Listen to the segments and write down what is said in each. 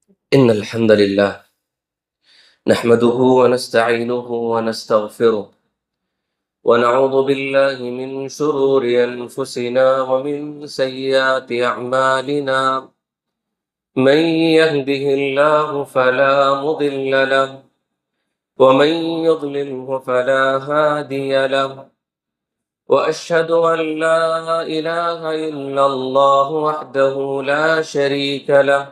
إن الحمد لله نحمده ونستعينه ونستغفره ونعوذ بالله من شرور أنفسنا ومن سيئات أعمالنا. من يهده الله فلا مضل له ومن يضلله فلا هادي له، وأشهد أن لا إله إلا الله وحده لا شريك له،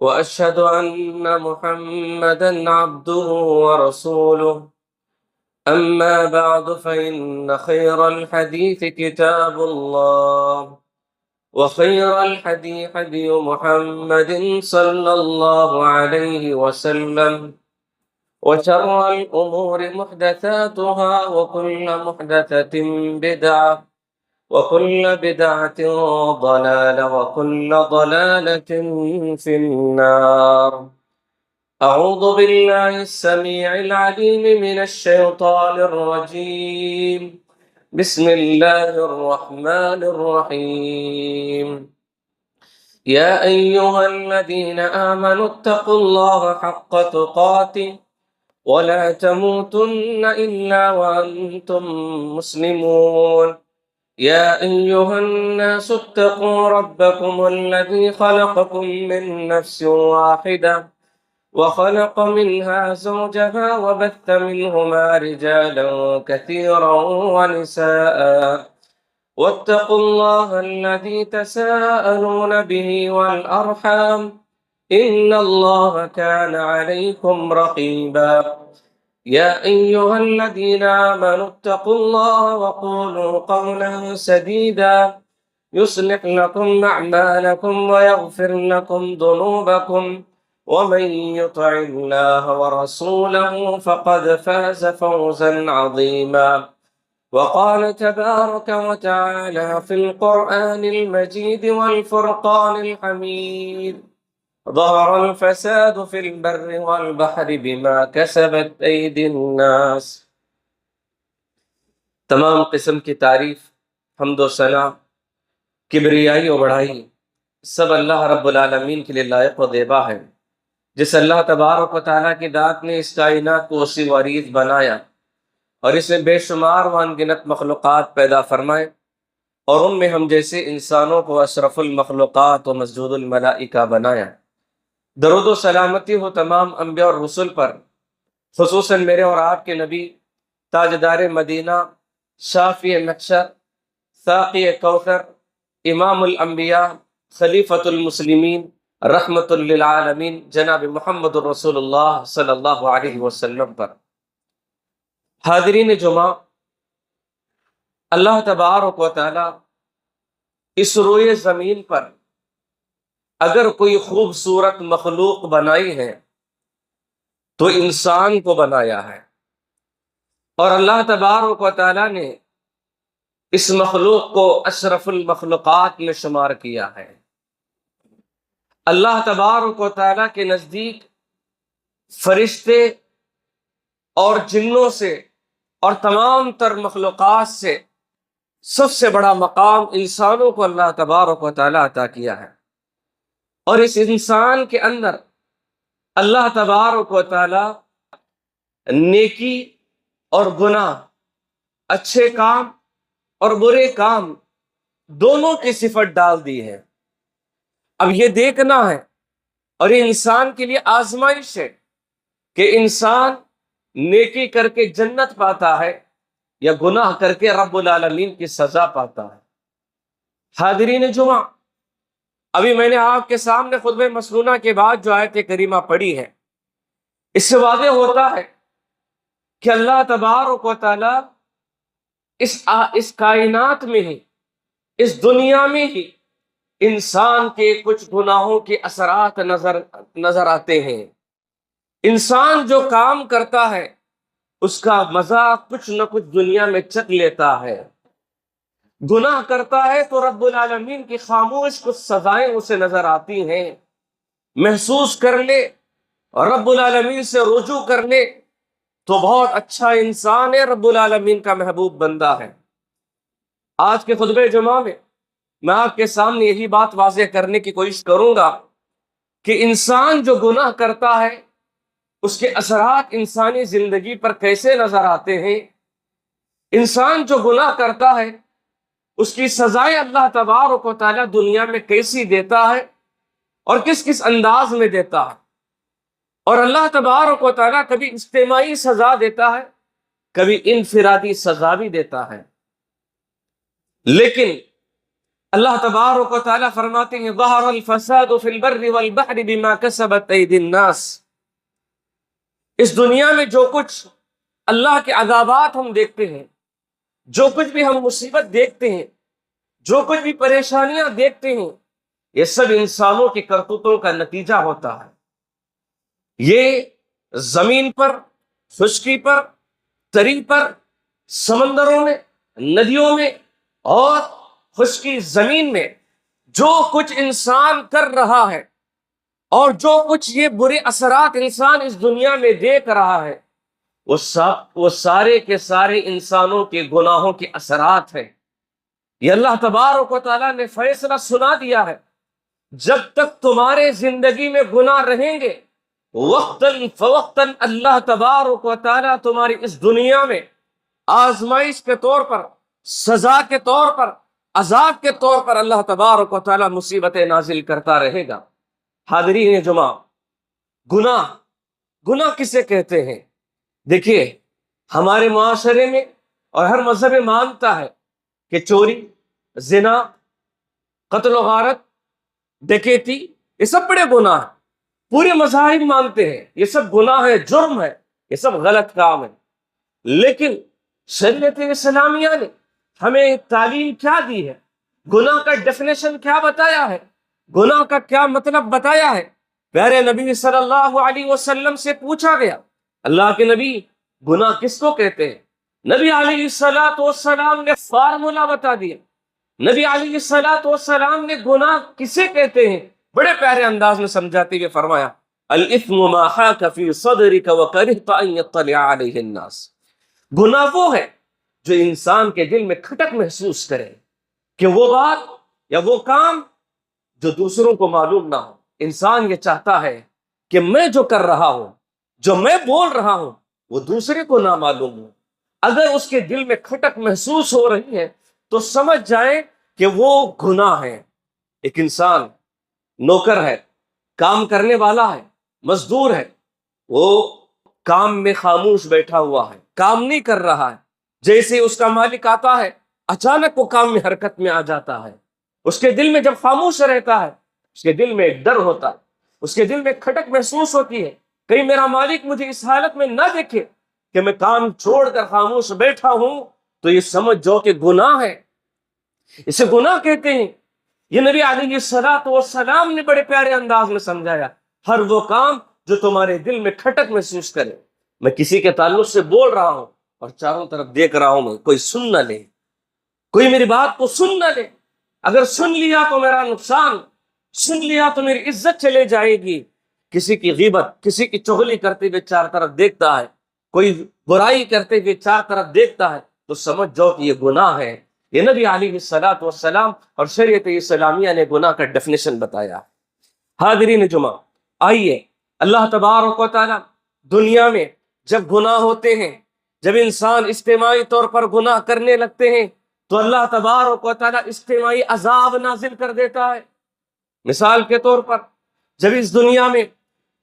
وأشهد أن محمدًا عبده ورسوله. أما بعد فإن خير الحديث كتاب الله، وخير الحديث هدي محمد صلى الله عليه وسلم، وشر الأمور محدثاتها، وكل محدثة بدعة، وكل بدعة ضلالة، وكل ضلالة في النار. أعوذ بالله السميع العليم من الشيطان الرجيم. بسم الله الرحمن الرحيم. يا أيها الذين آمنوا اتقوا الله حق تقاته ولا تموتن إلا وأنتم مسلمون. يا أيها الناس اتقوا ربكم الذي خلقكم من نفس واحدة وخلق منها زوجها وبث منهما رجالا كثيرا ونساء، واتقوا الله الذي تساءلون به والأرحام إن الله كان عليكم رقيبا. يا أيها الذين آمنوا اتقوا الله وقولوا قولا سديدا يصلح لكم أعمالكم ويغفر لكم ذنوبكم، ومن يطع الله ورسوله فقد فاز فوزا عظيما. وقال تبارك وتعالى في القرآن المجيد والفرقان الحميد: ظهر الفساد في البر والبحر بما كسبت أيدي الناس. تمام قسم کی تعریف، حمد و ثنا، کبریائی و بڑائی سب اللہ رب العالمین کے لیے لائق و دیبا ہے، جس اللہ تبارک و تعالیٰ کی ذات نے اس کائنات کو وسیع و عریض بنایا اور اس میں بے شمار و انگنت مخلوقات پیدا فرمائے، اور ان میں ہم جیسے انسانوں کو اشرف المخلوقات و مسجود الملائکہ بنایا۔ درود و سلامتی ہو تمام انبیاء اور رسل پر، خصوصاً میرے اور آپ کے نبی تاجدار مدینہ، شافی محشر، ساقی کوثر، امام الانبیاء، خلیفۃ المسلمین، رحمت للعالمین، جناب محمد الرسول اللہ صلی اللہ علیہ وسلم پر۔ حاضرین جمعہ، اللہ تبارک و تعالی اس روئے زمین پر اگر کوئی خوبصورت مخلوق بنائی ہے تو انسان کو بنایا ہے، اور اللہ تبارک و تعالی نے اس مخلوق کو اشرف المخلوقات میں شمار کیا ہے۔ اللہ تبارک و تعالی کے نزدیک فرشتے اور جنوں سے اور تمام تر مخلوقات سے سب سے بڑا مقام انسانوں کو اللہ تبارک و تعالی عطا کیا ہے، اور اس انسان کے اندر اللہ تبارک و تعالی نیکی اور گناہ، اچھے کام اور برے کام دونوں کی صفت ڈال دی ہے۔ اب یہ دیکھنا ہے، اور یہ انسان کے لیے آزمائش ہے کہ انسان نیکی کر کے جنت پاتا ہے یا گناہ کر کے رب العالمین کی سزا پاتا ہے۔ حاضرین جمعہ، ابھی میں نے آپ کے سامنے خطبہ مسنونہ کے بعد جو آیت کریمہ پڑھی ہے، اس سے واضح ہوتا ہے کہ اللہ تبارک و تعالی اس کائنات میں ہی، اس دنیا میں ہی انسان کے کچھ گناہوں کے اثرات نظر آتے ہیں۔ انسان جو کام کرتا ہے اس کا مزہ کچھ نہ کچھ دنیا میں چکھ لیتا ہے، گناہ کرتا ہے تو رب العالمین کی خاموش کچھ سزائیں اسے نظر آتی ہیں، محسوس کر لے اور رب العالمین سے رجوع کر لے تو بہت اچھا انسان ہے، رب العالمین کا محبوب بندہ ہے۔ آج کے خطبہ جمعہ میں میں آپ کے سامنے یہی بات واضح کرنے کی کوشش کروں گا کہ انسان جو گناہ کرتا ہے اس کے اثرات انسانی زندگی پر کیسے نظر آتے ہیں، انسان جو گناہ کرتا ہے اس کی سزائیں اللہ تبارک و تعالیٰ دنیا میں کیسی دیتا ہے اور کس کس انداز میں دیتا ہے۔ اور اللہ تبارک و تعالیٰ کبھی اجتماعی سزا دیتا ہے، کبھی انفرادی سزا بھی دیتا ہے، لیکن اللہ تبارک و تعالیٰ فرماتے ہیں ظہر الفساد فی البر والبحر بما کسبت ایدی الناس۔ اس دنیا میں جو کچھ اللہ کے عذابات ہم دیکھتے ہیں، جو کچھ بھی ہم مصیبت دیکھتے ہیں، جو کچھ بھی پریشانیاں دیکھتے ہیں، یہ سب انسانوں کی کرتوتوں کا نتیجہ ہوتا ہے۔ یہ زمین پر، خشکی پر، تری پر، سمندروں میں، ندیوں میں اور خشکی زمین میں جو کچھ انسان کر رہا ہے اور جو کچھ یہ برے اثرات انسان اس دنیا میں دیکھ رہا ہے، وہ سارے کے سارے انسانوں کے گناہوں کے اثرات ہیں۔ یہ اللہ تبارک و تعالیٰ نے فیصلہ سنا دیا ہے، جب تک تمہارے زندگی میں گناہ رہیں گے وقتاً فوقتاً اللہ تبارک و تعالیٰ تمہاری اس دنیا میں آزمائش کے طور پر، سزا کے طور پر، عذاب کے طور پر اللہ تبارک و تعالیٰ مصیبتیں نازل کرتا رہے گا۔ حاضرین جمعہ، گناہ کسے کہتے ہیں؟ دیکھیے، ہمارے معاشرے میں اور ہر مذہب مانتا ہے کہ چوری، زنا، قتل و غارت، ڈکیتی، یہ سب بڑے گناہ ہیں۔ پورے مذاہب مانتے ہیں یہ سب گناہ ہے، جرم ہے، یہ سب غلط کام ہے۔ لیکن شریعت اسلامیہ نے ہمیں تعلیم کیا دی ہے؟ گناہ کا ڈیفینیشن کیا بتایا ہے؟ گناہ کا کیا مطلب بتایا ہے؟ پیارے نبی صلی اللہ علیہ وسلم سے پوچھا گیا، اللہ کے نبی گناہ کس کو کہتے ہیں؟ نبی علیہ السلام نے فارمولا بتا دیا۔ نبی علیہ السلام نے گناہ کسے کہتے ہیں بڑے پیارے انداز میں سمجھاتے ہوئے فرمایا، الاثم ما حاک فی صدرک وکرہت ان یطلع علیہ الناس۔ گناہ وہ ہے جو انسان کے دل میں کھٹک محسوس کرے کہ وہ بات یا وہ کام جو دوسروں کو معلوم نہ ہو۔ انسان یہ چاہتا ہے کہ میں جو کر رہا ہوں، جو میں بول رہا ہوں، وہ دوسرے کو نہ معلوم ہو۔ اگر اس کے دل میں کھٹک محسوس ہو رہی ہے تو سمجھ جائیں کہ وہ گناہ ہے۔ ایک انسان نوکر ہے، کام کرنے والا ہے، مزدور ہے، وہ کام میں خاموش بیٹھا ہوا ہے، کام نہیں کر رہا ہے۔ جیسے اس کا مالک آتا ہے اچانک وہ کام میں حرکت میں آ جاتا ہے۔ اس کے دل میں جب خاموش رہتا ہے اس کے دل میں ایک ڈر ہوتا ہے، اس کے دل میں کھٹک محسوس ہوتی ہے، کہیں میرا مالک مجھے اس حالت میں نہ دیکھے کہ میں کام چھوڑ کر خاموش بیٹھا ہوں، تو یہ سمجھ جاؤ کہ گناہ ہے۔ اسے گناہ کہتے ہیں۔ یہ نبی علیہ السلام نے بڑے پیارے انداز میں سمجھایا، ہر وہ کام جو تمہارے دل میں کھٹک محسوس کرے۔ میں کسی کے تعلق سے بول رہا ہوں اور چاروں طرف دیکھ رہا ہوں، کوئی سن نہ لے، کوئی میری بات کو سن نہ لے۔ اگر سن لیا تو میرا نقصان، سن لیا تو میری عزت چلے جائے گی۔ کسی کی غیبت، کسی کی چغلی کرتے ہوئے چار طرف دیکھتا ہے، کوئی برائی کرتے ہوئے چار طرف دیکھتا ہے، تو سمجھ جاؤ کہ یہ گناہ ہے۔ یہ نبی علیہ السلام اور شریعت اسلامیہ نے گناہ کا ڈیفینیشن بتایا۔ حاضرین جمعہ، آئیے اللہ تبارک و تعالی دنیا میں جب گناہ ہوتے ہیں، جب انسان اجتماعی طور پر گناہ کرنے لگتے ہیں تو اللہ تبارک و تعالی اجتماعی عذاب نازل کر دیتا ہے۔ مثال کے طور پر جب اس دنیا میں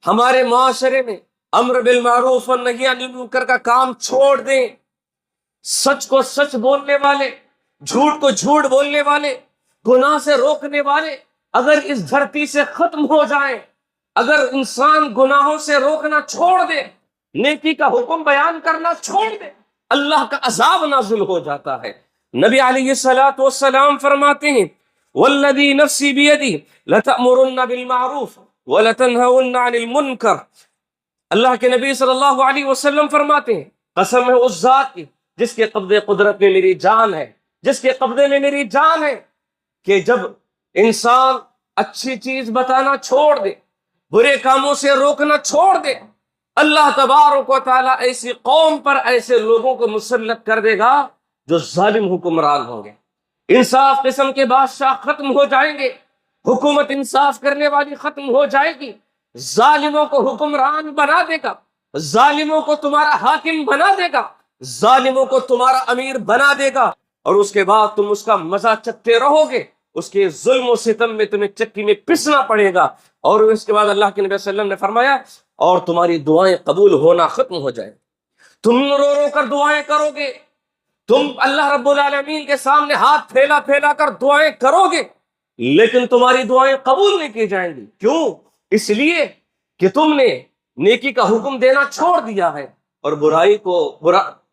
ہمارے معاشرے میں امر بالمعروف اور نہی عن المنکر کا کام چھوڑ دیں، سچ کو سچ بولنے والے، جھوٹ کو جھوٹ بولنے والے، گناہ سے روکنے والے اگر اس دھرتی سے ختم ہو جائیں، اگر انسان گناہوں سے روکنا چھوڑ دے، نیکی کا حکم بیان کرنا چھوڑ دے، اللہ کا عذاب نازل ہو جاتا ہے۔ نبی علیہ السلام فرماتے ہیں والذی نفسی بیدی لتأمرن بالمعروف ولتنہون عن المنکر۔ اللہ کے نبی صلی اللہ علیہ وسلم فرماتے ہیں قسم ہے اس ذات کی جس کے قبضے قدرت میں میری جان ہے، جس کے قبضے میں میری جان ہے، کہ جب انسان اچھی چیز بتانا چھوڑ دے، برے کاموں سے روکنا چھوڑ دے، اللہ تبارک و تعالیٰ ایسی قوم پر ایسے لوگوں کو مسلط کر دے گا جو ظالم حکمران ہوں گے۔ انصاف قسم کے بادشاہ ختم ہو جائیں گے، حکومت انصاف کرنے والی ختم ہو جائے گی، ظالموں کو حکمران بنا دے گا، ظالموں کو تمہارا حاکم بنا دے گا، ظالموں کو تمہارا امیر بنا دے گا، اور اس کے بعد تم اس کا مزہ چکتے رہو گے، اس کے ظلم و ستم میں تمہیں چکی میں پسنا پڑے گا۔ اور اس کے بعد اللہ کے نبی صلی اللہ علیہ وسلم نے فرمایا اور تمہاری دعائیں قبول ہونا ختم ہو جائے، تم رو رو کر دعائیں کرو گے، تم اللہ رب العالمین کے سامنے ہاتھ پھیلا پھیلا کر دعائیں کرو گے، لیکن تمہاری دعائیں قبول نہیں کی جائیں گی۔ کیوں؟ اس لیے کہ تم نے نیکی کا حکم دینا چھوڑ دیا ہے اور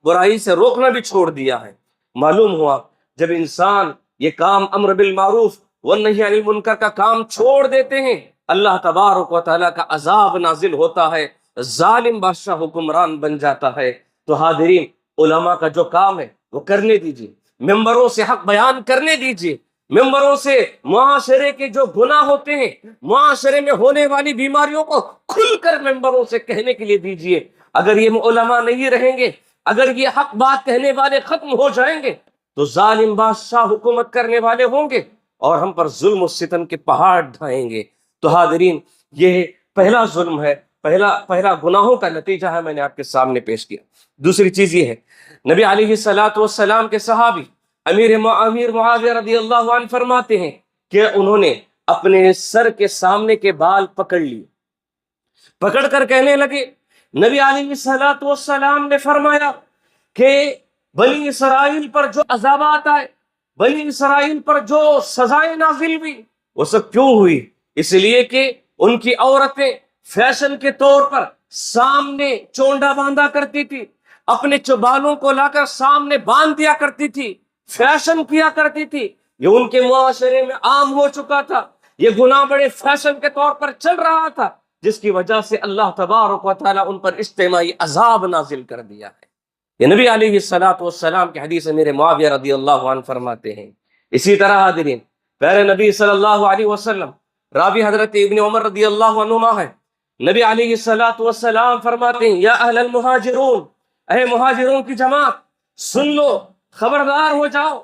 برائی سے روکنا بھی چھوڑ دیا ہے۔ معلوم ہوا جب انسان یہ کام امر بالمعروف والنہی عن المنکر کا کام چھوڑ دیتے ہیں، اللہ تبارک و تعالیٰ کا عذاب نازل ہوتا ہے، ظالم بادشاہ حکمران بن جاتا ہے۔ تو حاضرین، علماء کا جو کام ہے وہ کرنے دیجیے، ممبروں سے حق بیان کرنے دیجیے، ممبروں سے معاشرے کے جو گناہ ہوتے ہیں، معاشرے میں ہونے والی بیماریوں کو کھل کر ممبروں سے کہنے کے لیے دیجیے۔ اگر یہ علماء نہیں رہیں گے، اگر یہ حق بات کہنے والے ختم ہو جائیں گے تو ظالم بادشاہ حکومت کرنے والے ہوں گے اور ہم پر ظلم و ستم کے پہاڑ ڈھائیں گے۔ تو حاضرین، یہ پہلا ظلم ہے، پہلا گناہوں کا نتیجہ ہے، میں نے آپ کے سامنے پیش کیا۔ دوسری چیز یہ ہے، نبی علیہ السلام کے صحابی امیر معاویہ رضی اللہ عنہ فرماتے ہیں کہ انہوں نے اپنے سر کے سامنے کے بال پکڑ لیے، پکڑ کر کہنے لگے، نبی علیہ السلام نے فرمایا کہ بنی اسرائیل پر جو عذابات آئے، بنی اسرائیل پر جو سزائیں نازل ہوئی، وہ سب کیوں ہوئی؟ اس لیے کہ ان کی عورتیں فیشن کے طور پر سامنے چونڈا باندھا کرتی تھی، اپنے بالوں کو لا کر سامنے باندھ دیا کرتی تھی، فیشن کیا کرتی تھی۔ یہ ان کے معاشرے میں عام ہو چکا تھا، یہ گناہ بڑے فیشن کے طور پر چل رہا تھا، جس کی وجہ سے اللہ تبارک و تعالیٰ ان پر اجتماعی عذاب نازل کر دیا ہے۔ یہ نبی علیہ السلام کی حدیث میرے معاویہ رضی اللہ عنہ فرماتے ہیں۔ اسی طرح حاضرین، پیارے نبی صلی اللہ علیہ وسلم، راوی حضرت ابن عمر رضی اللہ عنہما ہے، نبی علیہ السلام فرماتے ہیں، یا اہل المہاجرون، اے مہاجروں کی جماعت، سن لو، خبردار ہو جاؤ،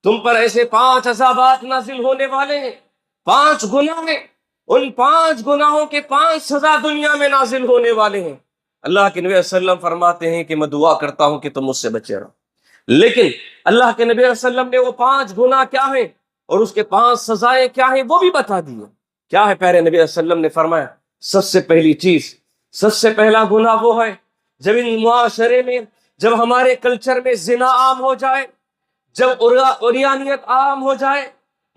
تم پر ایسے 5 عذابات نازل ہونے والے ہیں، 5 گناہ ہیں، ان 5 گناہوں کے 5 سزا دنیا میں نازل ہونے والے ہیں۔ اللہ کے نبی صلی اللہ علیہ وسلم فرماتے ہیں کہ میں دعا کرتا ہوں کہ تم مجھ سے بچے رہو، لیکن اللہ کے نبی صلی اللہ علیہ وسلم نے وہ 5 گناہ کیا ہیں اور اس کے 5 سزائیں کیا ہیں وہ بھی بتا دیے۔ کیا ہے؟ پیارے نبی صلی اللہ علیہ وسلم نے فرمایا، سب سے پہلی چیز، سب سے پہلا گناہ وہ ہے جب ان معاشرے میں، جب ہمارے کلچر میں زنا عام ہو جائے، جب عریانیت عام ہو جائے،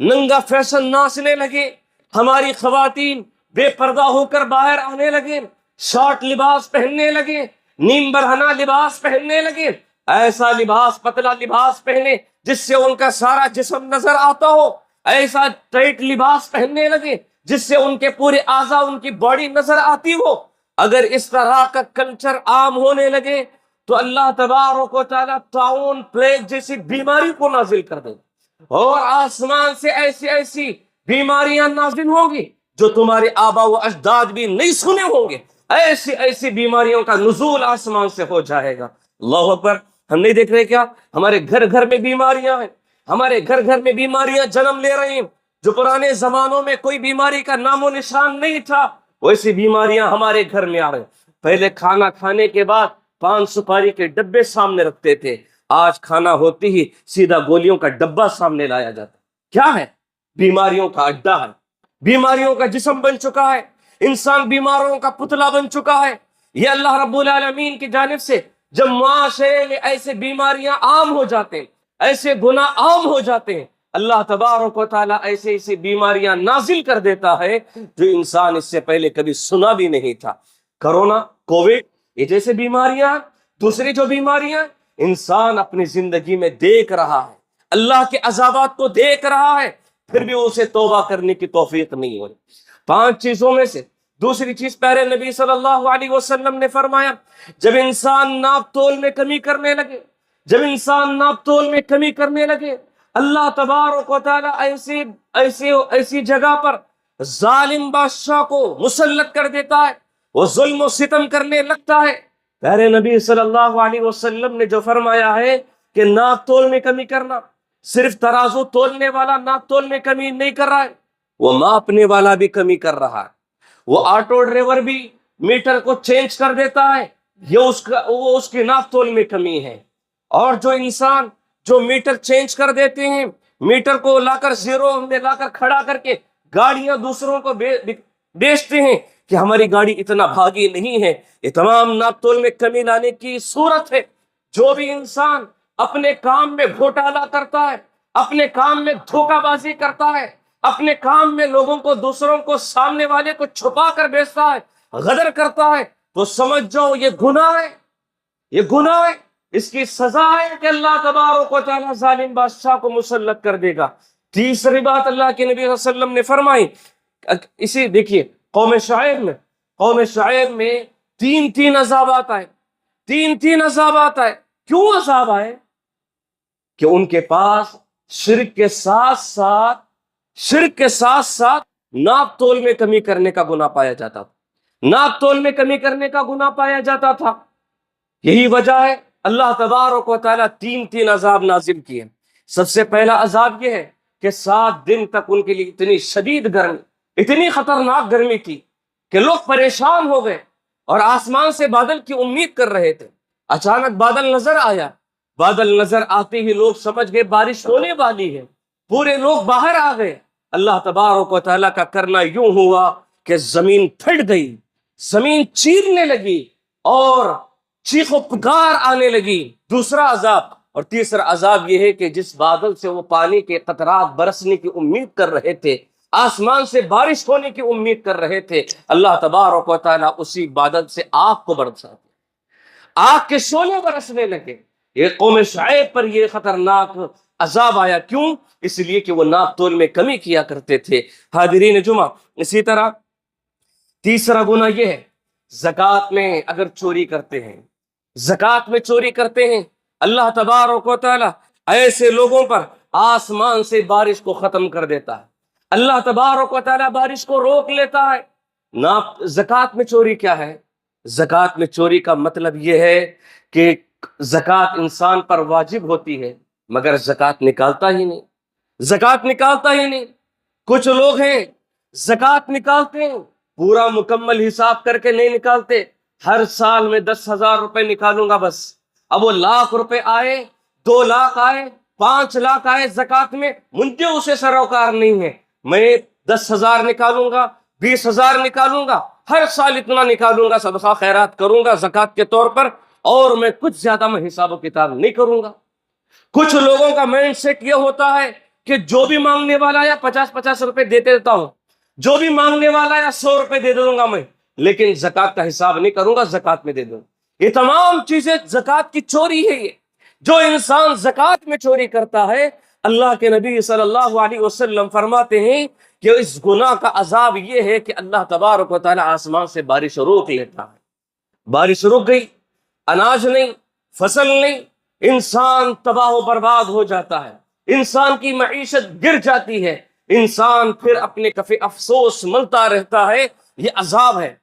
ننگا فیشن ناچنے لگے، ہماری خواتین بے پردہ ہو کر باہر آنے لگے، شارٹ لباس پہننے لگے، نیم برہنہ لباس پہننے لگے، ایسا لباس، پتلا لباس پہنے جس سے ان کا سارا جسم نظر آتا ہو، ایسا ٹائٹ لباس پہننے لگے جس سے ان کے پورے اعضاء، ان کی باڈی نظر آتی ہو۔ اگر اس طرح کا کلچر عام ہونے لگے تو اللہ تبارک و تعالیٰ طاعون، پلیگ جیسی بیماری کو نازل کر دے، اور آسمان سے ایسی ایسی بیماریاں نازل ہوں گی جو تمہارے آبا و اجداد بھی نہیں سنے ہوں گے، ایسی ایسی بیماریوں کا نزول آسمان سے ہو جائے گا۔ اللہ اکبر! ہم نہیں دیکھ رہے کیا؟ ہمارے گھر گھر میں بیماریاں ہیں، ہمارے گھر گھر میں بیماریاں جنم لے رہی ہیں۔ جو پرانے زمانوں میں کوئی بیماری کا نام و نشان نہیں تھا، ویسی بیماریاں ہمارے گھر میں آ رہی ہیں۔ پہلے کھانا کھانے کے بعد پان سپاری کے ڈبے سامنے رکھتے تھے، آج کھانا ہوتی ہی سیدھا گولیوں کا ڈبہ سامنے لایا جاتا۔ کیا ہے؟ بیماریوں کا اڈا ہے، بیماریوں کا جسم بن چکا ہے، انسان بیماروں کا پتلا بن چکا ہے۔ یہ اللہ رب العالمین کی جانب سے جب معاشرے میں ایسے بیماریاں عام ہو جاتے ہیں، ایسے گناہ عام ہو جاتے ہیں، اللہ تبارک و تعالیٰ ایسے ایسی بیماریاں نازل کر دیتا ہے جو انسان اس سے پہلے کبھی سنا بھی نہیں تھا۔ کرونا، کووڈ، یہ جیسے بیماریاں، دوسری جو بیماریاں انسان اپنی زندگی میں دیکھ رہا ہے، اللہ کے عذابات کو دیکھ رہا ہے، پھر بھی اسے توبہ کرنے کی توفیق نہیں ہوئی۔ 5 چیزوں میں سے دوسری چیز پیارے نبی صلی اللہ علیہ وسلم نے فرمایا، جب انسان ناپ تول میں کمی کرنے لگے، جب انسان ناپ تول میں کمی کرنے لگے، اللہ تبارک و تعالیٰ ایسی جگہ پر ظالم بادشاہ کو مسلط کر دیتا ہے، وہ ظلم و ستم کرنے لگتا ہے۔ پیارے نبی صلی اللہ علیہ وسلم نے جو فرمایا ہے کہ ناپ تول میں کمی کرنا، صرف ترازو تولنے والا ناپ تول میں کمی نہیں کر رہا ہے، وہ ماپنے والا بھی کمی کر رہا ہے، وہ آٹو ڈرائیور بھی میٹر کو چینج کر دیتا ہے، وہ اس کی ناپ تول میں کمی ہے۔ اور جو انسان جو میٹر چینج کر دیتے ہیں، میٹر کو لا کر زیرو میں لا کر کھڑا کر کے گاڑیاں دوسروں کو بیچتے ہیں کہ ہماری گاڑی اتنا بھاگی نہیں ہے، یہ تمام ناپ تول میں کمی لانے کی صورت ہے۔ جو بھی انسان اپنے کام میں گھوٹالا کرتا ہے، اپنے کام میں دھوکہ بازی کرتا ہے، اپنے کام میں لوگوں کو دوسروں کو سامنے والے کو چھپا کر بیچتا ہے، غدر کرتا ہے، تو سمجھ جاؤ یہ گناہ ہے، یہ گناہ ہے، اس کی سزا ہے کہ اللہ تبارک و تعالیٰ ظالم بادشاہ کو مسلط کر دے گا۔ تیسری بات اللہ کے نبی صلی اللہ علیہ وسلم نے فرمائی، اسی دیکھیے قوم شعیب میں تین عذابات آئے، تین عذابات آئے۔ کیوں عذاب آئے؟ کہ ان کے پاس شرک کے ساتھ ساتھ ناپ تول میں کمی کرنے کا گناہ پایا جاتا تھا، ناپ تول میں کمی کرنے کا گناہ پایا جاتا تھا۔ یہی وجہ ہے اللہ تبارک و تعالیٰ تین عذاب نازل کیے۔ سب سے پہلا عذاب یہ ہے کہ 7 دن تک ان کے لیے اتنی شدید گرمی، اتنی خطرناک گرمی تھی کہ لوگ پریشان ہو گئے اور آسمان سے بادل کی امید کر رہے تھے۔ اچانک بادل نظر آیا، بادل نظر آتے ہی لوگ سمجھ گئے بارش ہونے والی ہے، پورے لوگ باہر آ گئے۔ اللہ تبارک و تعالیٰ کا کرنا یوں ہوا کہ زمین پھٹ گئی، زمین چیرنے لگی اور چیخ و پکار آنے لگی۔ دوسرا عذاب اور تیسرا عذاب یہ ہے کہ جس بادل سے وہ پانی کے قطرات برسنے کی امید کر رہے تھے، آسمان سے بارش ہونے کی امید کر رہے تھے، اللہ تبارک و تعالیٰ اسی بادل سے آگ کو برسا دیا، آگ کے شعلے برسنے لگے۔ یہ قوم شعیب پر یہ خطرناک عذاب آیا، کیوں؟ اس لیے کہ وہ ناپ تول میں کمی کیا کرتے تھے۔ حاضرین جمعہ، اسی طرح تیسرا گناہ یہ ہے، زکوٰۃ میں اگر چوری کرتے ہیں، زکوٰۃ میں چوری کرتے ہیں، اللہ تبارک و تعالیٰ ایسے لوگوں پر آسمان سے بارش کو ختم کر دیتا ہے، اللہ تبارک و تعالیٰ بارش کو روک لیتا ہے۔ زکوٰۃ میں چوری کیا ہے؟ زکوٰۃ میں چوری کا مطلب یہ ہے کہ زکوٰۃ انسان پر واجب ہوتی ہے مگر زکوٰۃ نکالتا ہی نہیں، زکوٰۃ نکالتا ہی نہیں۔ کچھ لوگ ہیں زکوٰۃ نکالتے ہیں، پورا مکمل حساب کر کے نہیں نکالتے، ہر سال میں 10,000 روپے نکالوں گا بس۔ اب وہ 1,00,000 روپے آئے، 2 لاکھ آئے، 5 لاکھ آئے زکوٰۃ میں، مجھے اسے سروکار نہیں ہے، میں 10,000 نکالوں گا، 20,000 نکالوں گا، ہر سال اتنا نکالوں گا، صدقہ خیرات کروں گا زکوٰۃ کے طور پر، اور میں کچھ زیادہ میں حساب و کتاب نہیں کروں گا۔ کچھ لوگوں کا مائنڈ سیٹ یہ ہوتا ہے کہ جو بھی مانگنے والا یا 50 روپے دیتے دیتا ہوں، جو بھی مانگنے والا یا 100 روپے دے دوں گا میں، لیکن زکوٰۃ کا حساب نہیں کروں گا، زکوٰۃ میں دے دوں۔ یہ تمام چیزیں زکوٰۃ کی چوری ہے۔ یہ جو انسان زکوٰۃ میں چوری کرتا ہے، اللہ کے نبی صلی اللہ علیہ وسلم فرماتے ہیں کہ اس گناہ کا عذاب یہ ہے کہ اللہ تبارک و تعالیٰ آسمان سے بارش روک لیتا ہے، بارش رک گئی، اناج نہیں، فصل نہیں، انسان تباہ و برباد ہو جاتا ہے، انسان کی معیشت گر جاتی ہے، انسان پھر اپنے کفے افسوس ملتا رہتا ہے۔ یہ عذاب ہے۔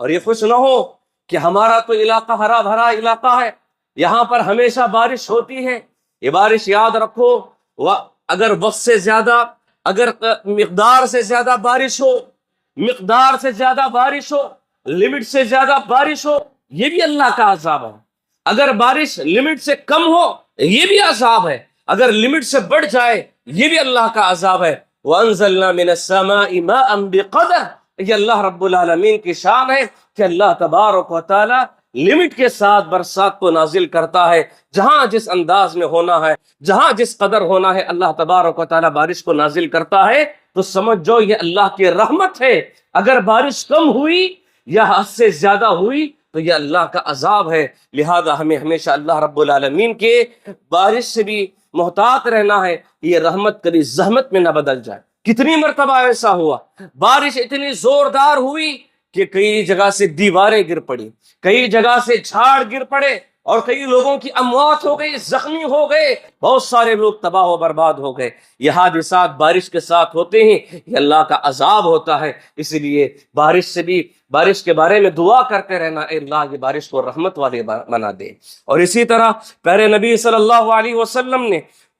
اور یہ خوش نہ ہو کہ ہمارا تو علاقہ ہرا بھرا علاقہ ہے، یہاں پر ہمیشہ بارش ہوتی ہے۔ یہ بارش یاد رکھو، اگر وقت سے زیادہ، اگر مقدار سے زیادہ بارش ہو، مقدار سے زیادہ بارش ہو، لمٹ سے زیادہ بارش ہو، یہ بھی اللہ کا عذاب ہے۔ اگر بارش لمٹ سے کم ہو، یہ بھی عذاب ہے۔ اگر لمٹ سے بڑھ جائے، یہ بھی اللہ کا عذاب ہے۔ وَأَنزَلْنَا مِنَ السَّمَاءِ مَاءً بِقَدَرٍ، یہ اللہ رب العالمین کی شان ہے کہ اللہ تبارک و تعالی لمٹ کے ساتھ برسات کو نازل کرتا ہے، جہاں جس انداز میں ہونا ہے، جہاں جس قدر ہونا ہے، اللہ تبارک و تعالی بارش کو نازل کرتا ہے۔ تو سمجھ جاؤ یہ اللہ کی رحمت ہے۔ اگر بارش کم ہوئی یا حد سے زیادہ ہوئی تو یہ اللہ کا عذاب ہے۔ لہذا ہمیں ہمیشہ اللہ رب العالمین کے بارش سے بھی محتاط رہنا ہے، یہ رحمت کبھی زحمت میں نہ بدل جائے۔ کتنی مرتبہ ایسا ہوا، بارش اتنی زوردار ہوئی کہ کئی جگہ سے دیواریں گر پڑی، کئی جگہ سے جھاڑ گر پڑے، اور کئی لوگوں کی اموات ہو گئی، زخمی ہو گئے، بہت سارے لوگ تباہ و برباد ہو گئے۔ یہ حادثات بارش کے ساتھ ہوتے ہیں، یہ اللہ کا عذاب ہوتا ہے۔ اس لیے بارش سے بھی، بارش کے بارے میں دعا کرتے رہنا، اے اللہ یہ بارش کو رحمت والے بنا دے۔ اور اسی طرح پیارے نبی صلی اللہ علیہ وسلم نے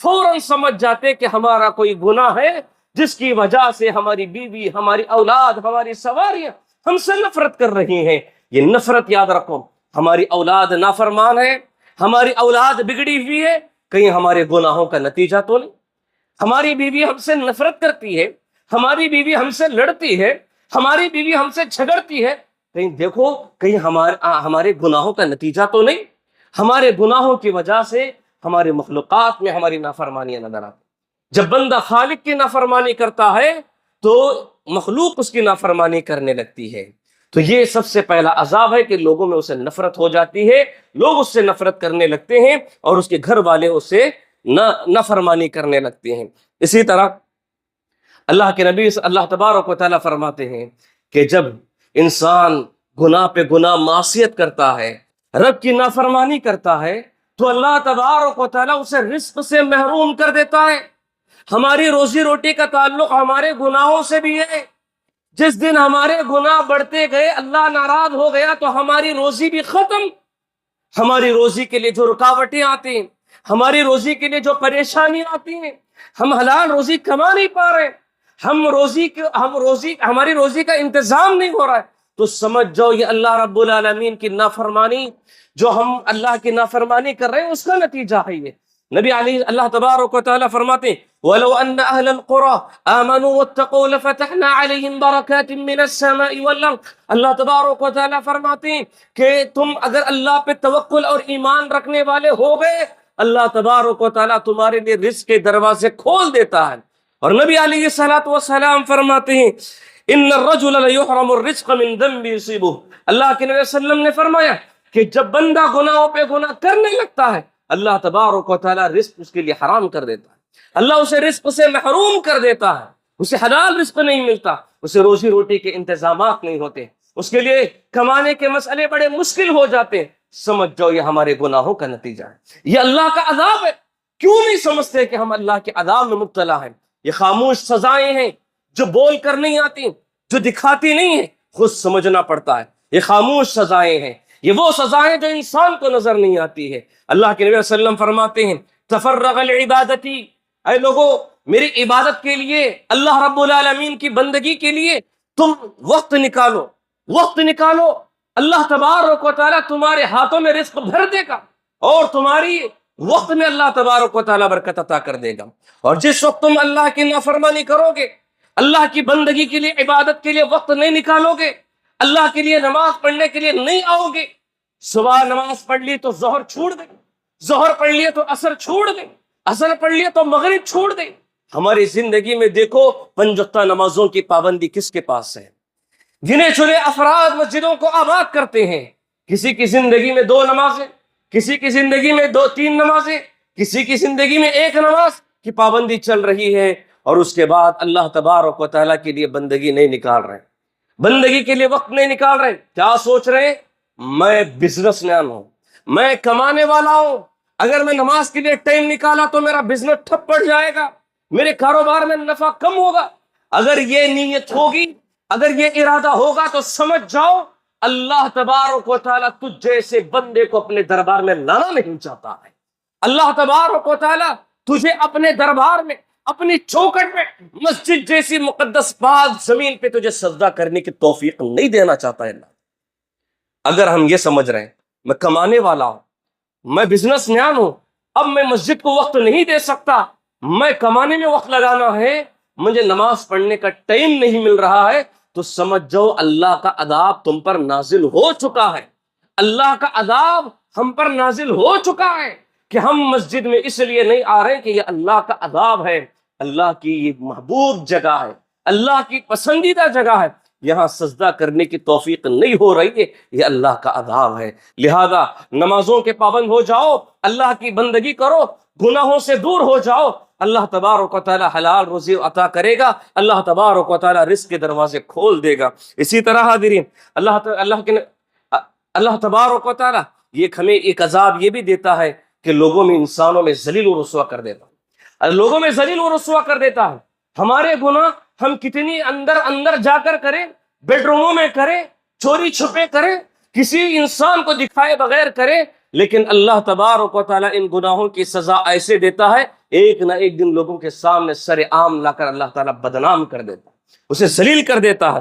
فوراً سمجھ جاتے کہ ہمارا کوئی گناہ ہے جس کی وجہ سے ہماری بیوی، ہماری اولاد، ہماری سواریاں ہم سے نفرت کر رہی ہیں۔ یہ نفرت یاد رکھو، ہماری اولاد نافرمان ہے، ہماری اولاد بگڑی ہوئی ہے، کہیں ہمارے گناہوں کا نتیجہ تو نہیں؟ ہماری بیوی ہم سے نفرت کرتی ہے، ہماری بیوی ہم سے لڑتی ہے، ہماری بیوی ہم سے جھگڑتی ہے، کہیں دیکھو کہیں ہمارے گناہوں کا نتیجہ تو نہیں؟ ہمارے گناہوں کی وجہ سے ہمارے مخلوقات میں ہماری نافرمانیاں نظر آتی۔ جب بندہ خالق کی نافرمانی کرتا ہے تو مخلوق اس کی نافرمانی کرنے لگتی ہے۔ تو یہ سب سے پہلا عذاب ہے کہ لوگوں میں اسے نفرت ہو جاتی ہے، لوگ اس سے نفرت کرنے لگتے ہیں اور اس کے گھر والے اس سے نافرمانی کرنے لگتے ہیں۔ اسی طرح اللہ کے نبی اللہ تبارک و تعالیٰ فرماتے ہیں کہ جب انسان گناہ پہ گناہ، معصیت کرتا ہے، رب کی نافرمانی کرتا ہے، تو اللہ تبارک و تعالیٰ اسے رزق سے محروم کر دیتا ہے۔ ہماری روزی روٹی کا تعلق ہمارے گناہوں سے بھی ہے۔ جس دن ہمارے گناہ بڑھتے گئے، اللہ ناراض ہو گیا، تو ہماری روزی بھی ختم۔ ہماری روزی کے لیے جو رکاوٹیں آتی ہیں، ہماری روزی کے لیے جو پریشانی آتی ہیں، ہم حلال روزی کما نہیں پا رہے، ہماری روزی کا انتظام نہیں ہو رہا ہے، تو سمجھ جاؤ یہ اللہ رب العالمین کی نافرمانی، جو ہم اللہ کی نافرمانی کر رہے ہیں، اس کا نتیجہ ہے یہ۔ نبی علی اللہ تبارک و تعالیٰ فرماتے ہیں وَلَوْ أَنَّ أَهْلَ الْقُرَىٰ آمَنُوا وَاتَّقُوا لَفَتَحْنَا عَلَيْهِمْ بَرَكَاتٍ مِّنَ السَّمَاءِ وَالْأَرْضِ۔ اللہ تبارک و تعالیٰ فرماتے ہیں کہ تم اگر اللہ پہ توکل اور ایمان رکھنے والے ہو گئے، اللہ تبارک و تعالیٰ تمہارے لیے رزق کے دروازے کھول دیتا ہے۔ اور نبی علیہ الصلوۃ والسلام فرماتے ہیں ان الرجل ليحرم الرزق من ذنب يصيبه۔ اللہ کے نبی صلی اللہ علیہ وسلم نے فرمایا کہ جب بندہ گناہوں پہ گناہ کرنے لگتا ہے، اللہ تبارک و تعالیٰ رزق اس کے لیے حرام کر دیتا ہے، اللہ اسے رزق سے محروم کر دیتا ہے، اسے حلال رزق نہیں ملتا، اسے روزی روٹی کے انتظامات نہیں ہوتے، اس کے لیے کمانے کے مسئلے بڑے مشکل ہو جاتے ہیں۔ سمجھ جاؤ یہ ہمارے گناہوں کا نتیجہ ہے، یہ اللہ کا عذاب ہے۔ کیوں نہیں سمجھتے کہ ہم اللہ کے عذاب میں مبتلا ہیں؟ یہ خاموش سزائیں ہیں جو بول کر نہیں آتی، جو دکھاتی نہیں ہیں، خود سمجھنا پڑتا ہے۔ یہ خاموش سزائیں ہیں، یہ وہ سزائیں جو انسان کو نظر نہیں آتی ہے۔ اللہ کے نبی صلی اللہ علیہ وسلم فرماتے ہیں تفرغ العبادتی، اے لوگو میری عبادت کے لیے، اللہ رب العالمین کی بندگی کے لیے تم وقت نکالو، وقت نکالو۔ اللہ تبارک و تعالیٰ تمہارے ہاتھوں میں رزق بھر دے گا، اور تمہاری وقت میں اللہ تبارک و تعالیٰ برکت عطا کر دے گا۔ اور جس وقت تم اللہ کی نافرمانی کرو گے، اللہ کی بندگی کے لیے، عبادت کے لیے وقت نہیں نکالو گے، اللہ کے لیے نماز پڑھنے کے لیے نہیں آؤ گے، صبح نماز پڑھ لی تو ظہر چھوڑ گئی، ظہر پڑھ لیے تو عصر چھوڑ گئی، عصر پڑھ لیے تو مغرب چھوڑ گئی۔ ہماری زندگی میں دیکھو پنج وقتہ نمازوں کی پابندی کس کے پاس ہے؟ گنے چنے افراد مسجدوں کو آباد کرتے ہیں، کسی کی زندگی میں 2 نمازیں، کسی کی زندگی میں 2-3 نمازیں، کسی کی زندگی میں 1 نماز کی پابندی چل رہی ہے، اور اس کے بعد اللہ تبارک و تعالیٰ کے لیے بندگی نہیں نکال رہے، بندگی کے لیے وقت نہیں نکال رہے۔ کیا سوچ رہے ہیں؟ میں بزنس مین ہوں، میں کمانے والا ہوں، اگر میں نماز کے لیے ٹائم نکالا تو میرا بزنس ٹھپ پڑ جائے گا، میرے کاروبار میں نفع کم ہوگا۔ اگر یہ نیت ہوگی، اگر یہ ارادہ ہوگا، تو سمجھ جاؤ اللہ تبارک و تعالیٰ تجھ جیسے بندے کو اپنے دربار میں لانا نہیں چاہتا ہے۔ اللہ تبارک و تعالیٰ تجھے اپنے دربار میں، اپنی چوکھٹ میں، مسجد جیسی مقدس پاک زمین پہ تجھے سجدہ کرنے کی توفیق نہیں دینا چاہتا ہے اللہ۔ اگر ہم یہ سمجھ رہے ہیں میں کمانے والا ہوں، میں بزنس مین ہوں، اب میں مسجد کو وقت نہیں دے سکتا، میں کمانے میں وقت لگانا ہے، مجھے نماز پڑھنے کا ٹائم نہیں مل رہا ہے، تو سمجھ جاؤ اللہ کا عذاب تم پر نازل ہو چکا ہے۔ اللہ کا عذاب ہم پر نازل ہو چکا ہے کہ ہم مسجد میں اس لیے نہیں آ رہے کہ یہ اللہ کا عذاب ہے، اللہ کی یہ محبوب جگہ ہے، اللہ کی پسندیدہ جگہ ہے، یہاں سجدہ کرنے کی توفیق نہیں ہو رہی ہے، یہ اللہ کا عذاب ہے۔ لہذا نمازوں کے پابند ہو جاؤ، اللہ کی بندگی کرو، گناہوں سے دور ہو جاؤ، اللہ تبارک و تعالیٰ حلال روزی عطا کرے گا، اللہ تبارک و تعالیٰ رزق کے دروازے کھول دے گا۔ اسی طرح حاضرین اللہ تبارک و تعالیٰ ہمیں ایک عذاب یہ بھی دیتا ہے کہ لوگوں میں، انسانوں میں ذلیل و رسوا کر دیتا ہے، لوگوں میں ذلیل و رسوا کر دیتا ہے۔ ہمارے گناہ ہم کتنی اندر جا کر کریں، بیڈ روموں میں کریں، چوری چھپے کریں، کسی انسان کو دکھائے بغیر کریں، لیکن اللہ تبارک و تعالیٰ ان گناہوں کی سزا ایسے دیتا ہے ایک نہ ایک دن لوگوں کے سامنے سر عام لا کر اللہ تعالیٰ بدنام کر دیتا ہے، اسے ذلیل کر دیتا ہے۔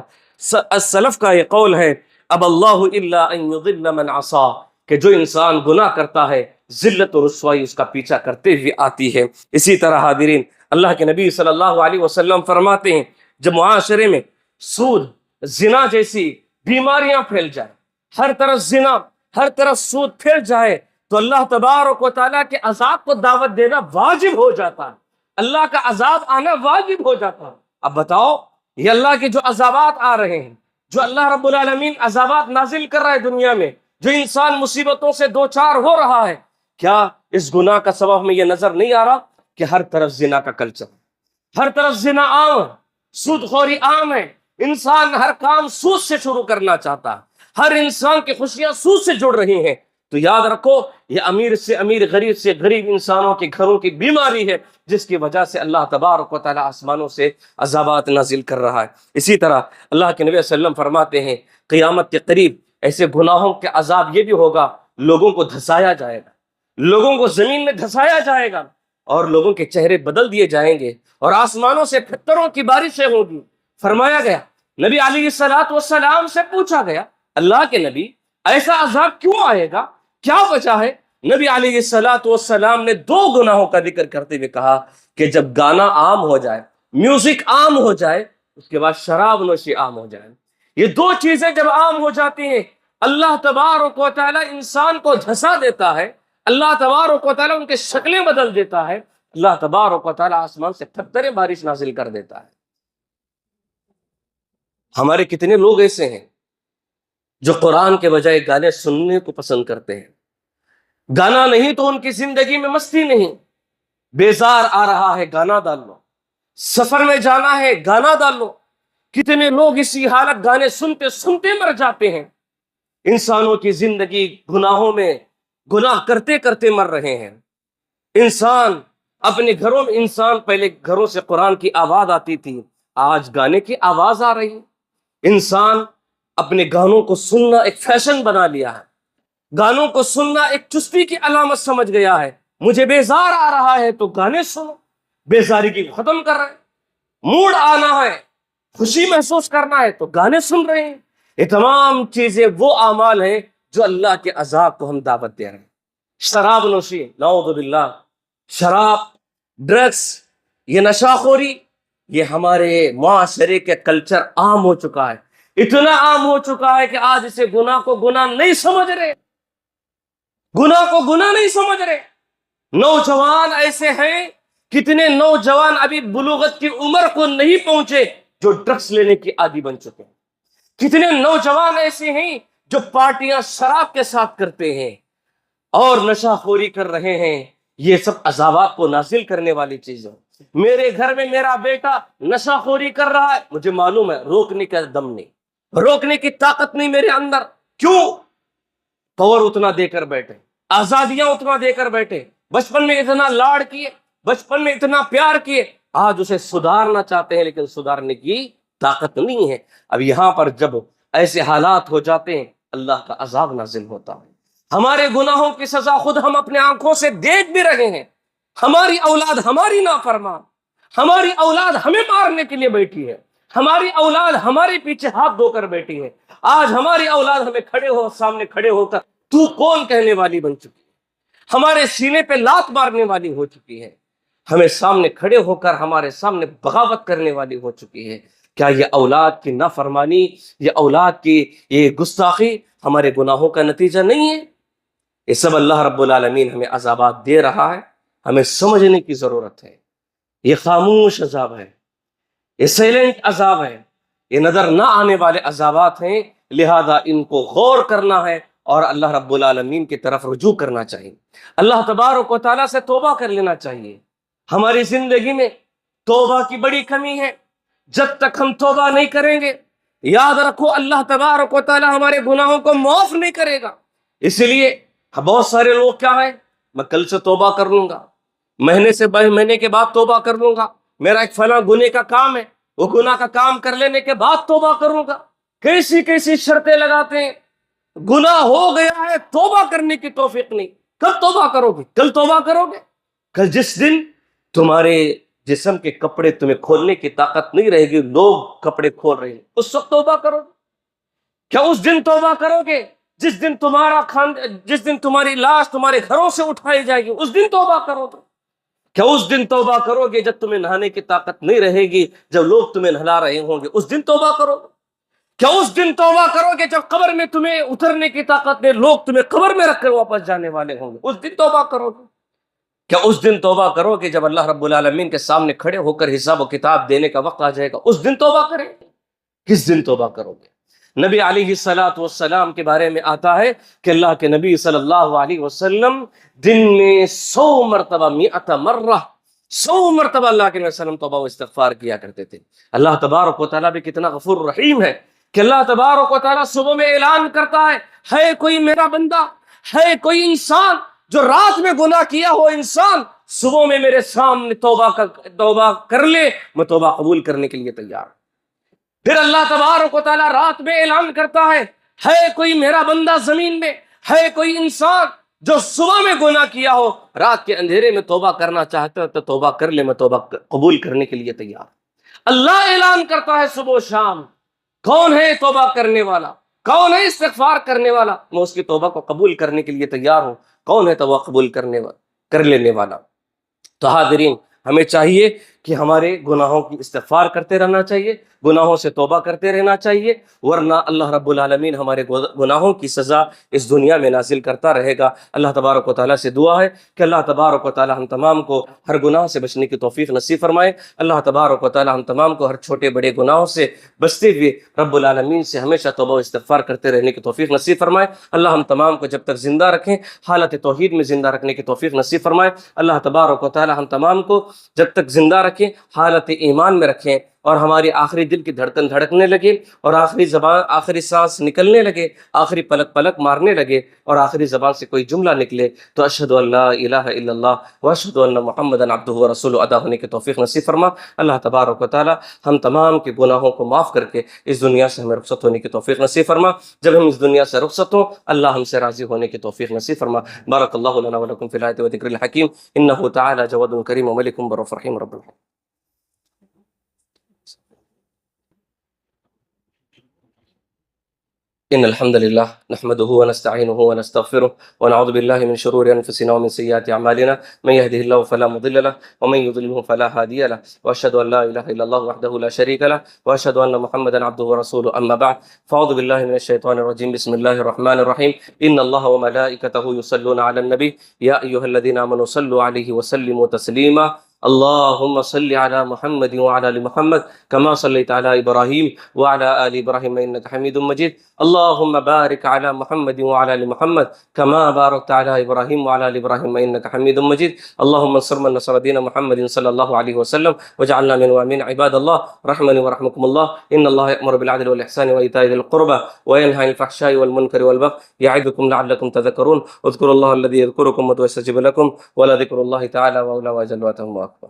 السلف کا یہ قول ہے، اب اللہ الا ان یضل من عصا، کہ جو انسان گناہ کرتا ہے ذلت و رسوائی اس کا پیچھا کرتے ہوئے آتی ہے۔ اسی طرح حاضرین، اللہ کے نبی صلی اللہ علیہ وسلم فرماتے ہیں جب معاشرے میں سود، زنا جیسی بیماریاں پھیل جائے، ہر طرف زنا، ہر طرف سود پھیل جائے، تو اللہ تبارک و تعالیٰ کے عذاب کو دعوت دینا واجب ہو جاتا ہے، اللہ کا عذاب آنا واجب ہو جاتا ہے۔ اب بتاؤ، یہ اللہ کے جو عذابات آ رہے ہیں، جو اللہ رب العالمین عذابات نازل کر رہا ہے دنیا میں، جو انسان مصیبتوں سے دوچار ہو رہا ہے، کیا اس گناہ کا سبب میں یہ نظر نہیں آ رہا کہ ہر طرف زنا کا کلچر، ہر طرف زنا عام ہے، سود خوری عام ہے، انسان ہر کام سود سے شروع کرنا چاہتا ہے، ہر انسان کی خوشیاں سود سے جڑ رہی ہیں۔ تو یاد رکھو، یہ امیر سے امیر، غریب سے غریب انسانوں کے گھروں کی بیماری ہے، جس کی وجہ سے اللہ تبارک و تعالیٰ آسمانوں سے عذابات نازل کر رہا ہے۔ اسی طرح اللہ کے نبی صلی اللہ علیہ وسلم فرماتے ہیں قیامت کے قریب ایسے گناہوں کے عذاب یہ بھی ہوگا، لوگوں کو دھسایا جائے گا، لوگوں کو زمین میں دھسایا جائے گا، اور لوگوں کے چہرے بدل دیے جائیں گے، اور آسمانوں سے پتھروں کی بارشیں ہوگی۔ فرمایا گیا، نبی علیہ الصلوۃ والسلام سے پوچھا گیا، اللہ کے نبی ایسا عذاب کیوں آئے گا، کیا وجہ ہے؟ نبی علیہ الصلوۃ والسلام نے دو گناہوں کا ذکر کرتے ہوئے کہا کہ جب گانا عام ہو جائے، میوزک عام ہو جائے، اس کے بعد شراب نوشی عام ہو جائے، یہ دو چیزیں جب عام ہو جاتی ہیں، اللہ تبارک و تعالیٰ انسان کو دھسا دیتا ہے، اللہ تبارک و تعالیٰ ان کے شکلیں بدل دیتا ہے، اللہ تبارک و تعالیٰ آسمان سے پتھریں بارش نازل کر دیتا ہے۔ ہمارے کتنے لوگ ایسے ہیں جو قرآن کے بجائے گانے سننے کو پسند کرتے ہیں، گانا نہیں تو ان کی زندگی میں مستی نہیں، بیزار آ رہا ہے گانا ڈال لو، سفر میں جانا ہے گانا ڈال لو۔ کتنے لوگ اسی حالت گانے سنتے سنتے مر جاتے ہیں۔ انسانوں کی زندگی گناہوں میں گناہ کرتے کرتے مر رہے ہیں۔ انسان اپنے گھروں میں، انسان پہلے گھروں سے قرآن کی آواز آتی تھی، آج گانے کی آواز آ رہی ہے۔ انسان اپنے گانوں کو سننا ایک فیشن بنا لیا ہے، گانوں کو سننا ایک چستی کی علامت سمجھ گیا ہے۔ مجھے بیزار آ رہا ہے تو گانے سنو، بیزاری کی ختم کر رہے ہیں۔ موڈ آنا ہے، خوشی محسوس کرنا ہے تو گانے سن رہے ہیں۔ یہ تمام چیزیں وہ اعمال ہیں جو اللہ کے عذاب کو ہم دعوت دے رہے ہیں۔ شراب نوشی، نعوذ باللہ، شراب، ڈرگس، یہ نشہ خوری، یہ ہمارے معاشرے کے کلچر عام ہو چکا ہے، اتنا عام ہو چکا ہے کہ آج اسے گناہ کو گناہ نہیں سمجھ رہے، گناہ کو گناہ نہیں سمجھ رہے۔ نوجوان ایسے ہیں، کتنے نوجوان ابھی بلوغت کی عمر کو نہیں پہنچے جو ڈرگس لینے کی عادی بن چکے ہیں۔ کتنے نوجوان ایسے ہیں جو پارٹیاں شراب کے ساتھ کرتے ہیں اور نشہ خوری کر رہے ہیں۔ یہ سب عذابات کو نازل کرنے والی چیزیں۔ میرے گھر میں میرا بیٹا نشہ خوری کر رہا ہے، مجھے معلوم ہے روکنے کا دم نہیں، روکنے کی طاقت نہیں میرے اندر۔ کیوں؟ پاور اتنا دے کر بیٹھے، آزادیاں اتنا دے کر بیٹھے، بچپن میں اتنا لاڑ کیے، بچپن میں اتنا پیار کیے، آج اسے سدھارنا چاہتے ہیں لیکن سدھارنے کی طاقت نہیں ہے۔ اب یہاں پر جب ایسے حالات ہو جاتے ہیں، اللہ کا عذاب نازل ہوتا ہے۔ ہمارے گناہوں کی سزا خود ہم اپنے آنکھوں سے دیکھ بھی رہے ہیں۔ ہماری اولاد ہماری نافرمان، ہماری اولاد ہمیں مارنے کے لیے بیٹھی ہے، ہماری اولاد ہمارے پیچھے ہاتھ دھو کر بیٹھی ہے۔ آج ہماری اولاد ہمیں سامنے کھڑے ہو کر تو کون کہنے والی بن چکی ہے، ہمارے سینے پہ لات مارنے والی ہو چکی ہے، ہمیں سامنے کھڑے ہو کر ہمارے سامنے بغاوت کرنے والی ہو چکی ہے۔ کیا یہ اولاد کی نافرمانی، یہ اولاد کی یہ گستاخی ہمارے گناہوں کا نتیجہ نہیں ہے؟ یہ سب اللہ رب العالمین ہمیں عذابات دے رہا ہے، ہمیں سمجھنے کی ضرورت ہے۔ یہ خاموش عذاب ہے، یہ سائلنٹ عذاب ہے، یہ نظر نہ آنے والے عذابات ہیں، لہذا ان کو غور کرنا ہے اور اللہ رب العالمین کی طرف رجوع کرنا چاہیے، اللہ تبارک و تعالیٰ سے توبہ کر لینا چاہیے۔ ہماری زندگی میں توبہ کی بڑی کمی ہے۔ جب تک ہم توبہ نہیں کریں گے، یاد رکھو اللہ تبارک و تعالیٰ ہمارے گناہوں کو معاف نہیں کرے گا۔ اس لیے بہت سارے لوگ کیا ہیں، میں کل سے توبہ کر لوں گا، مہینے کے بعد توبہ کر لوں گا، میرا ایک فلاں گناہ کا کام ہے، وہ گناہ کا کام کر لینے کے بعد توبہ کروں گا۔ کیسی کیسی شرطیں لگاتے ہیں، گناہ ہو گیا ہے توبہ کرنے کی توفیق نہیں۔ کب توبہ کرو گے؟ کل توبہ کرو گے؟ کل جس دن تمہارے جسم کے کپڑے تمہیں کھولنے کی طاقت نہیں رہے گی، لوگ کپڑے کھول رہے ہیں، اس وقت توبہ کرو۔ کیا اس دن توبہ کرو گے جس دن جس دن تمہاری لاش تمہارے گھروں سے اٹھائی جائے گی، اس دن توبہ کرو تو؟ کیا اس دن توبہ کرو گے جب تمہیں نہانے کی طاقت نہیں رہے گی، جب لوگ تمہیں نہلا رہے ہوں گے، اس دن توبہ کرو گے؟ کیا اس دن توبہ کرو گے جب قبر میں تمہیں اترنے کی طاقت نہیں، لوگ تمہیں قبر میں رکھ کر واپس جانے والے ہوں گے، اس دن توبہ کرو گے؟ کیا اس دن توبہ کرو گے جب اللہ رب العالمین کے سامنے کھڑے ہو کر حساب و کتاب دینے کا وقت آ جائے گا، اس دن توبہ کریں گے؟ کس دن توبہ کرو گے؟ نبی علیہ السلام کے بارے میں آتا ہے کہ اللہ کے نبی صلی اللہ علیہ وسلم دن میں 100 مرتبہ 100 مرہ 100 مرتبہ اللہ کے نبی صلی اللہ علیہ وسلم توبہ و استغفار کیا کرتے تھے۔ اللہ تبارک و تعالیٰ بھی کتنا غفور رحیم ہے کہ اللہ تبارک و تعالیٰ صبح میں اعلان کرتا ہے کوئی میرا بندہ، ہے کوئی انسان جو رات میں گناہ کیا ہو، انسان صبح میں میرے سامنے توبہ کر لے، میں توبہ قبول کرنے کے لیے تیار ہوں۔ پھر اللہ تبارک و تعالیٰ رات میں اعلان کرتا ہے کوئی میرا بندہ زمین میں، ہے کوئی انسان جو صبح میں گناہ کیا ہو، رات کے اندھیرے میں توبہ کرنا چاہتا ہے تو توبہ کر لے، میں توبہ قبول کرنے کے لیے تیار ہوں۔ اللہ اعلان کرتا ہے صبح و شام، کون ہے توبہ کرنے والا، کون ہے استغفار کرنے والا، میں اس کی توبہ کو قبول کرنے کے لیے تیار ہوں، کون ہے توبہ قبول کر لینے والا۔ تو حاضرین، ہمیں چاہیے کہ ہمارے گناہوں کی استغفار کرتے رہنا چاہیے، گناہوں سے توبہ کرتے رہنا چاہیے، ورنہ اللہ رب العالمین ہمارے گناہوں کی سزا اس دنیا میں نازل کرتا رہے گا۔ اللہ تبارک و تعالیٰ سے دعا ہے کہ اللہ تبارک و تعالیٰ ہم تمام کو ہر گناہ سے بچنے کی توفیق نصیب فرمائے۔ اللہ تبارک و تعالیٰ ہم تمام کو ہر چھوٹے بڑے گناہوں سے بچتے ہوئے رب العالمین سے ہمیشہ توبہ و استغفار کرتے رہنے کی توفیق نصیب فرمائے۔ اللہ ہم تمام کو جب تک زندہ رکھیں حالت توحید میں زندہ رکھنے کی توفیق نصیب فرمائے۔ اللہ تبارک و تعالیٰ ہم تمام کو جب تک زندہ رکھیں حالت ایمان میں رکھیں، اور ہماری آخری دل کی دھڑکن دھڑکنے لگے، اور آخری سانس نکلنے لگے، آخری پلک پلک مارنے لگے، اور آخری زبان سے کوئی جملہ نکلے تو اشہد ان لا الہ الا اللہ واشہد ان محمدا عبدہ ورسولہ ادا ہونے کی توفیق نصیب فرما۔ اللہ تبارک و تعالی ہم تمام کے گناہوں کو معاف کر کے اس دنیا سے ہمیں رخصت ہونے کی توفیق نصیب فرما۔ جب ہم اس دنیا سے رخصت ہوں اللہ ہم سے راضی ہونے کی توفیق نصیب فرما۔ بارک اللہ لنا ولکم فی الآیات و ذکر الحکیم، انہ تعالی جواد کریم وملک برؤف رحیم رب العالمین۔ إن الحمد لله نحمده ونستعينه ونستغفره ونعوذ بالله من شرور أنفسنا ومن سيئات أعمالنا، من يهده الله فلا مضل له ومن يضلله فلا هادي له، وأشهد أن لا إله إلا الله وحده لا شريك له، وأشهد أن محمدا عبده ورسوله، أما بعد فأعوذ بالله من الشيطان الرجيم، بسم الله الرحمن الرحيم، إن الله وملائكته يصلون على النبي يا أيها الذين آمنوا صلوا عليه وسلموا تسليما، اللهم صل على محمد وعلى ال محمد كما صليت على ابراهيم وعلى ال ابراهيم انك حميد مجيد، اللهم بارك على محمد وعلى ال محمد كما باركت على ابراهيم وعلى ال ابراهيم انك حميد مجيد، اللهم انصر من نصر دين محمد صلى الله عليه وسلم واجعلنا من وامين عباد الله رحمني ورحمكم الله، ان الله يأمر بالعدل والاحسان وايتاء ذي القربى وينهى عن الفحشاء والمنكر والبغي يعظكم لعلكم تذكرون، اذكروا الله الذي يذكركم ويستجيب لكم ولذكر الله تعالى واولى واجل واتم واكبر۔